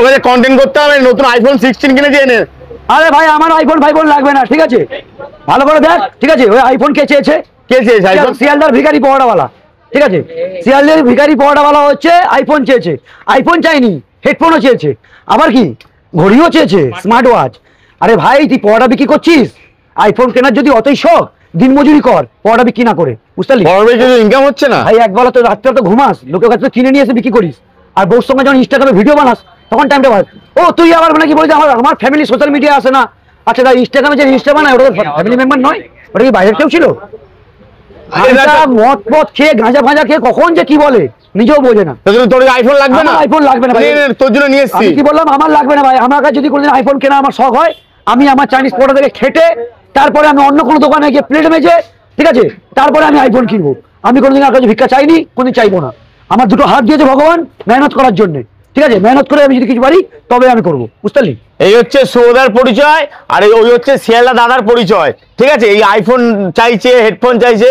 ওখানে কন্টেন্ট করতে হবে, নতুন আইফোন 16 কিনে দিয়ে নে। আরে ভাই আমার আইফোন ফাইফোন লাগবে না, ঠিক আছে? ভালো করে দেখ, ঠিক আছে? ওই আইফোন কে চেয়েছে? কে চেয়েছে আইফোন? শিয়ালদার ভিখারি পড়াওয়ালা, ঠিক আছে? শিয়ালদার ভিখারি পড়াওয়ালা হচ্ছে আইফোন চেয়েছে। আইফোন চাইনি, হেডফোনও চেয়েছে, আবার কি ঘড়িও চেয়েছে, স্মার্ট ওয়াচ। আরে ভাই তুই পড়া বিক্রি করছিস, আইফোন কেনার যদি অতই শখ দিনমজুরি কর, পড়া বিক্রি না করে, বুঝতে পারলি? বড় বেশি ইনকাম হচ্ছে না ভাই একবেলা তো রাত্রে তো ঘুমাস, লোকের কাছে কিনে নিয়ে এসে বিক্রি করিস, আর বউর সঙ্গে যখন ইনস্টাগ্রামে ভিডিও বানাস তখন টাইমটা পাস। ও তুই আবার মানে কি বলছিস আমার ফ্যামিলি সোশ্যাল মিডিয়া আসে না? আচ্ছা তাই ইনস্টাগ্রামে যে ইনস্টা বানায় ওটা ফ্যামিলি মেম্বার নয়, ওটা কি বাইরের কেউ ছিল? মদ পথ খেয়ে গাঁজা ফাঁজা খেয়ে কখন যে কি বলে নিজেও বোঝে না। তোর আইফোন লাগবে না? আইফোন লাগবে না ভাই, তোর জন্য নিয়ে এসেছি। আমি কি বললাম আমার লাগবে না ভাই। আমার কাছে যদি কোনোদিন আইফোন কেনা আমার শখ হয়, আমি আমার চাইনিজ প্রোডাক্ট থেকে খেটে তারপরে আমি অন্য কোনো দোকানে গিয়ে প্লেট মেজে, ঠিক আছে, তারপরে আমি আইফোন কিনবো। আমি কোনোদিন আর কাছে ভিক্ষা চাইনি, কোনোদিন চাইবো না। আমার দুটো হাত দিয়েছে ভগবান মেহনত করার জন্য, ঠিক আছে? মেহনত করে আমি যদি কিছু পারি তবে আমি করবো, বুঝতে পারলি? এই হচ্ছে সৌদার পরিচয়, আর ওই হচ্ছে শিয়ালদা দাদার পরিচয়, ঠিক আছে? এই আইফোন চাইছে, হেডফোন চাইছে।